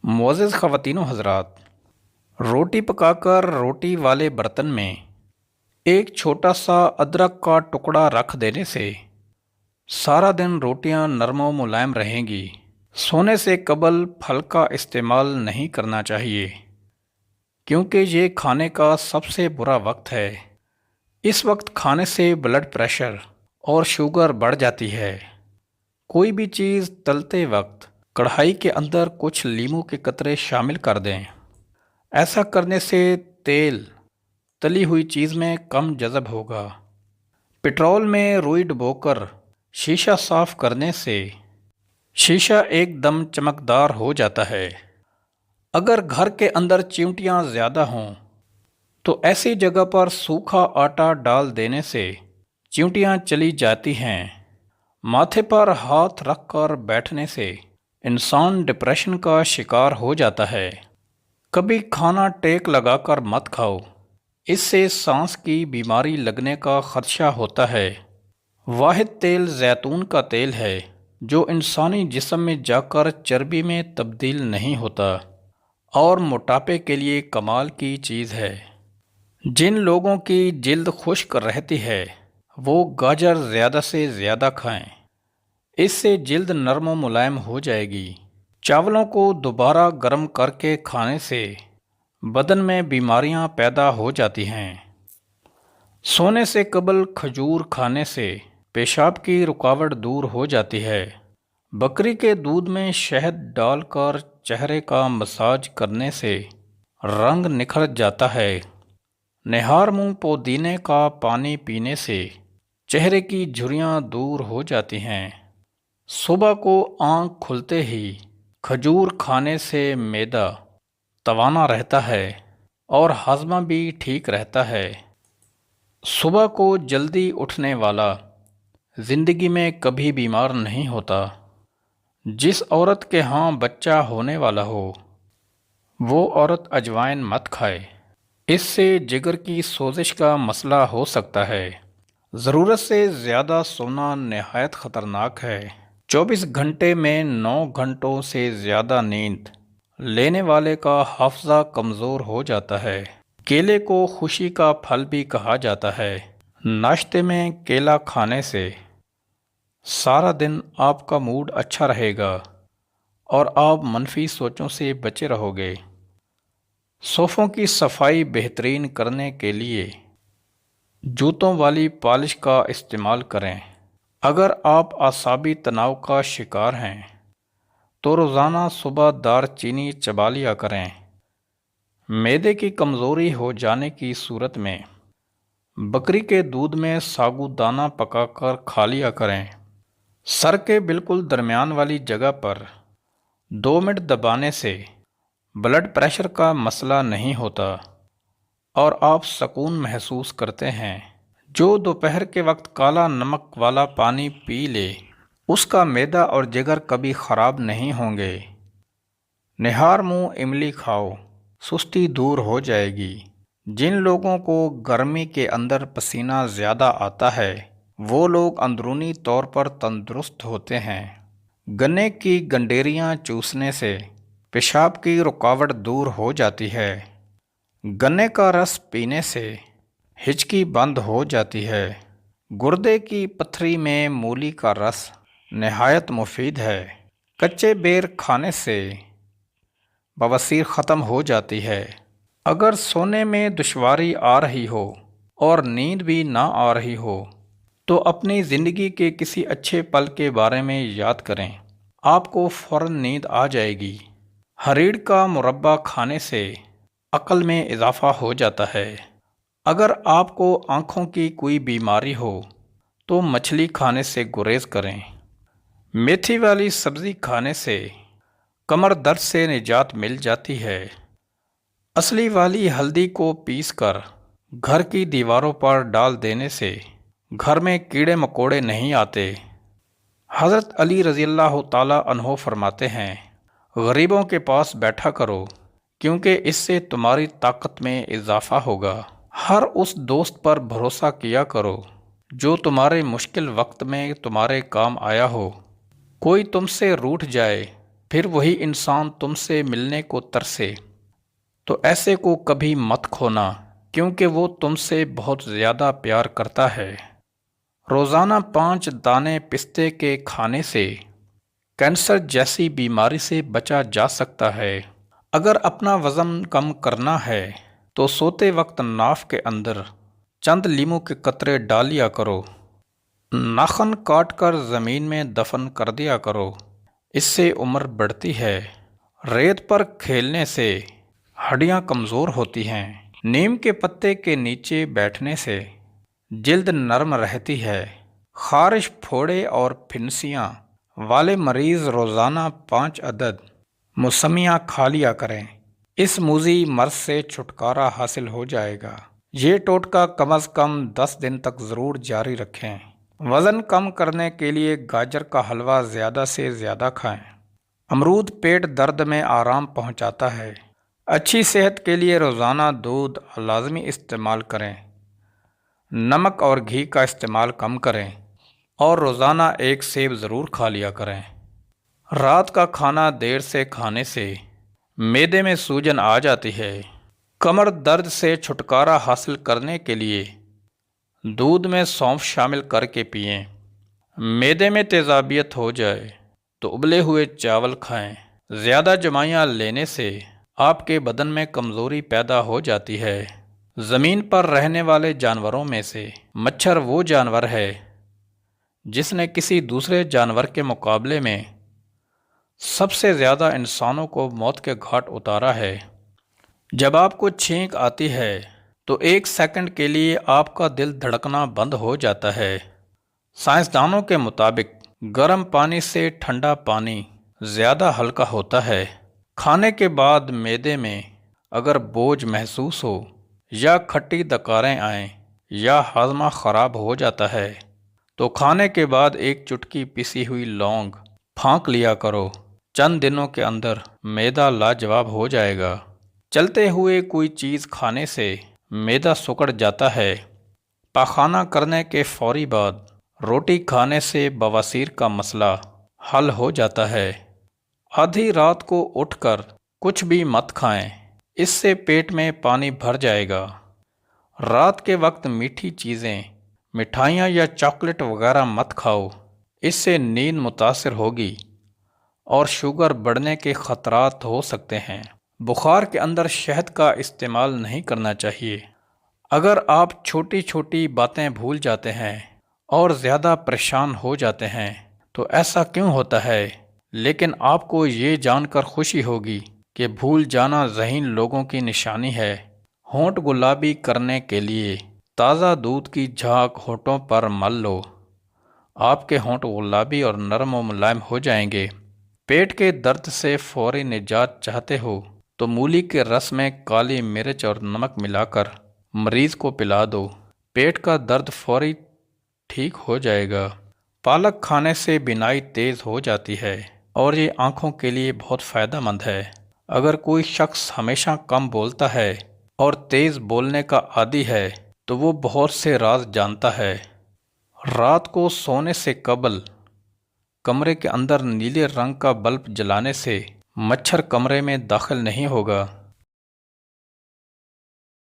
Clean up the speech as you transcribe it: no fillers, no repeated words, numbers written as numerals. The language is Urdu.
معزز خواتین و حضرات، روٹی پکا کر روٹی والے برتن میں ایک چھوٹا سا ادرک کا ٹکڑا رکھ دینے سے سارا دن روٹیاں نرم و ملائم رہیں گی۔ سونے سے قبل پھل کا استعمال نہیں کرنا چاہیے کیونکہ یہ کھانے کا سب سے برا وقت ہے۔ اس وقت کھانے سے بلڈ پریشر اور شوگر بڑھ جاتی ہے۔ کوئی بھی چیز تلتے وقت کڑھائی کے اندر کچھ لیموں کے قطرے شامل کر دیں۔ ایسا کرنے سے تیل تلی ہوئی چیز میں کم جذب ہوگا۔ پٹرول میں روئی ڈبو کر شیشہ صاف کرنے سے شیشہ ایک دم چمکدار ہو جاتا ہے۔ اگر گھر کے اندر چیونٹیاں زیادہ ہوں تو ایسی جگہ پر سوکھا آٹا ڈال دینے سے چیونٹیاں چلی جاتی ہیں۔ ماتھے پر ہاتھ رکھ کر بیٹھنے سے انسان ڈپریشن کا شکار ہو جاتا ہے۔ کبھی کھانا ٹیک لگا کر مت کھاؤ، اس سے سانس کی بیماری لگنے کا خدشہ ہوتا ہے۔ واحد تیل زیتون کا تیل ہے جو انسانی جسم میں جا کر چربی میں تبدیل نہیں ہوتا اور موٹاپے کے لیے کمال کی چیز ہے۔ جن لوگوں کی جلد خشک رہتی ہے وہ گاجر زیادہ سے زیادہ کھائیں، اس سے جلد نرم و ملائم ہو جائے گی۔ چاولوں کو دوبارہ گرم کر کے کھانے سے بدن میں بیماریاں پیدا ہو جاتی ہیں۔ سونے سے قبل کھجور کھانے سے پیشاب کی رکاوٹ دور ہو جاتی ہے۔ بکری کے دودھ میں شہد ڈال کر چہرے کا مساج کرنے سے رنگ نکھر جاتا ہے۔ نہار منہ پودینے کا پانی پینے سے چہرے کی جھریاں دور ہو جاتی ہیں۔ صبح کو آنکھ کھلتے ہی کھجور کھانے سے معدہ توانا رہتا ہے اور ہاضمہ بھی ٹھیک رہتا ہے۔ صبح کو جلدی اٹھنے والا زندگی میں کبھی بیمار نہیں ہوتا۔ جس عورت کے ہاں بچہ ہونے والا ہو وہ عورت اجوائن مت کھائے، اس سے جگر کی سوزش کا مسئلہ ہو سکتا ہے۔ ضرورت سے زیادہ سونا نہایت خطرناک ہے۔ 24 گھنٹے میں 9 گھنٹوں سے زیادہ نیند لینے والے کا حافظہ کمزور ہو جاتا ہے۔ کیلے کو خوشی کا پھل بھی کہا جاتا ہے۔ ناشتے میں کیلا کھانے سے سارا دن آپ کا موڈ اچھا رہے گا اور آپ منفی سوچوں سے بچے رہو گے۔ صوفوں کی صفائی بہترین کرنے کے لیے جوتوں والی پالش کا استعمال کریں۔ اگر آپ اعصابی تناؤ کا شکار ہیں تو روزانہ صبح دار چینی چبا لیا کریں۔ معدے کی کمزوری ہو جانے کی صورت میں بکری کے دودھ میں ساگو دانہ پکا کر کھا لیا کریں۔ سر کے بالکل درمیان والی جگہ پر 2 منٹ دبانے سے بلڈ پریشر کا مسئلہ نہیں ہوتا اور آپ سکون محسوس کرتے ہیں۔ جو دوپہر کے وقت کالا نمک والا پانی پی لے اس کا معدہ اور جگر کبھی خراب نہیں ہوں گے۔ نہار منہ املی کھاؤ، سستی دور ہو جائے گی۔ جن لوگوں کو گرمی کے اندر پسینہ زیادہ آتا ہے وہ لوگ اندرونی طور پر تندرست ہوتے ہیں۔ گنے کی گنڈیریاں چوسنے سے پیشاب کی رکاوٹ دور ہو جاتی ہے۔ گنے کا رس پینے سے ہچکی بند ہو جاتی ہے۔ گردے کی پتھری میں مولی کا رس نہایت مفید ہے۔ کچے بیر کھانے سے بواسیر ختم ہو جاتی ہے۔ اگر سونے میں دشواری آ رہی ہو اور نیند بھی نہ آ رہی ہو تو اپنی زندگی کے کسی اچھے پل کے بارے میں یاد کریں، آپ کو فوراً نیند آ جائے گی۔ ہریڑ کا مربع کھانے سے عقل میں اضافہ ہو جاتا ہے۔ اگر آپ کو آنکھوں کی کوئی بیماری ہو تو مچھلی کھانے سے گریز کریں۔ میتھی والی سبزی کھانے سے کمر درد سے نجات مل جاتی ہے۔ اصلی والی ہلدی کو پیس کر گھر کی دیواروں پر ڈال دینے سے گھر میں کیڑے مکوڑے نہیں آتے۔ حضرت علی رضی اللہ تعالیٰ عنہ فرماتے ہیں، غریبوں کے پاس بیٹھا کرو کیونکہ اس سے تمہاری طاقت میں اضافہ ہوگا۔ ہر اس دوست پر بھروسہ کیا کرو جو تمہارے مشکل وقت میں تمہارے کام آیا ہو۔ کوئی تم سے روٹھ جائے پھر وہی انسان تم سے ملنے کو ترسے، تو ایسے کو کبھی مت کھونا، کیونکہ وہ تم سے بہت زیادہ پیار کرتا ہے۔ روزانہ 5 دانے پستے کے کھانے سے کینسر جیسی بیماری سے بچا جا سکتا ہے۔ اگر اپنا وزن کم کرنا ہے تو سوتے وقت ناف کے اندر چند لیموں کے قطرے ڈالیا کرو۔ ناخن کاٹ کر زمین میں دفن کر دیا کرو، اس سے عمر بڑھتی ہے۔ ریت پر کھیلنے سے ہڈیاں کمزور ہوتی ہیں۔ نیم کے پتے کے نیچے بیٹھنے سے جلد نرم رہتی ہے۔ خارش، پھوڑے اور پھنسیاں والے مریض روزانہ 5 عدد موسمیاں کھا لیا کریں، اس موذی مرض سے چھٹکارا حاصل ہو جائے گا۔ یہ ٹوٹکا کم از کم 10 دن تک ضرور جاری رکھیں۔ وزن کم کرنے کے لیے گاجر کا حلوہ زیادہ سے زیادہ کھائیں۔ امرود پیٹ درد میں آرام پہنچاتا ہے۔ اچھی صحت کے لیے روزانہ دودھ لازمی استعمال کریں۔ نمک اور گھی کا استعمال کم کریں اور روزانہ 1 سیب ضرور کھا لیا کریں۔ رات کا کھانا دیر سے کھانے سے معدے میں سوجن آ جاتی ہے۔ کمر درد سے چھٹکارا حاصل کرنے کے لیے دودھ میں سونف شامل کر کے پئیں۔ معدے میں تیزابیت ہو جائے تو ابلے ہوئے چاول کھائیں۔ زیادہ جمائیاں لینے سے آپ کے بدن میں کمزوری پیدا ہو جاتی ہے۔ زمین پر رہنے والے جانوروں میں سے مچھر وہ جانور ہے جس نے کسی دوسرے جانور کے مقابلے میں سب سے زیادہ انسانوں کو موت کے گھاٹ اتارا ہے۔ جب آپ کو چھینک آتی ہے تو 1 سیکنڈ کے لیے آپ کا دل دھڑکنا بند ہو جاتا ہے۔ سائنسدانوں کے مطابق گرم پانی سے ٹھنڈا پانی زیادہ ہلکا ہوتا ہے۔ کھانے کے بعد معدے میں اگر بوجھ محسوس ہو یا کھٹی ڈکاریں آئیں یا ہاضمہ خراب ہو جاتا ہے تو کھانے کے بعد 1 چٹکی پیسی ہوئی لونگ پھونک لیا کرو۔ چند دنوں کے اندر معدہ لاجواب ہو جائے گا۔ چلتے ہوئے کوئی چیز کھانے سے معدہ سکڑ جاتا ہے۔ پاخانہ کرنے کے فوری بعد روٹی کھانے سے بواسیر کا مسئلہ حل ہو جاتا ہے۔ آدھی رات کو اٹھ کر کچھ بھی مت کھائیں، اس سے پیٹ میں پانی بھر جائے گا۔ رات کے وقت میٹھی چیزیں، مٹھائیاں یا چاکلیٹ وغیرہ مت کھاؤ، اس سے نیند متاثر ہوگی اور شوگر بڑھنے کے خطرات ہو سکتے ہیں۔ بخار کے اندر شہد کا استعمال نہیں کرنا چاہیے۔ اگر آپ چھوٹی چھوٹی باتیں بھول جاتے ہیں اور زیادہ پریشان ہو جاتے ہیں تو ایسا کیوں ہوتا ہے؟ لیکن آپ کو یہ جان کر خوشی ہوگی کہ بھول جانا ذہین لوگوں کی نشانی ہے۔ ہونٹ گلابی کرنے کے لیے تازہ دودھ کی جھاگ ہونٹوں پر مل لو، آپ کے ہونٹ گلابی اور نرم و ملائم ہو جائیں گے۔ پیٹ کے درد سے فوری نجات چاہتے ہو تو مولی کے رس میں کالی مرچ اور نمک ملا کر مریض کو پلا دو، پیٹ کا درد فوری ٹھیک ہو جائے گا۔ پالک کھانے سے بینائی تیز ہو جاتی ہے اور یہ آنکھوں کے لیے بہت فائدہ مند ہے۔ اگر کوئی شخص ہمیشہ کم بولتا ہے اور تیز بولنے کا عادی ہے تو وہ بہت سے راز جانتا ہے۔ رات کو سونے سے قبل کمرے کے اندر نیلے رنگ کا بلب جلانے سے مچھر کمرے میں داخل نہیں ہوگا۔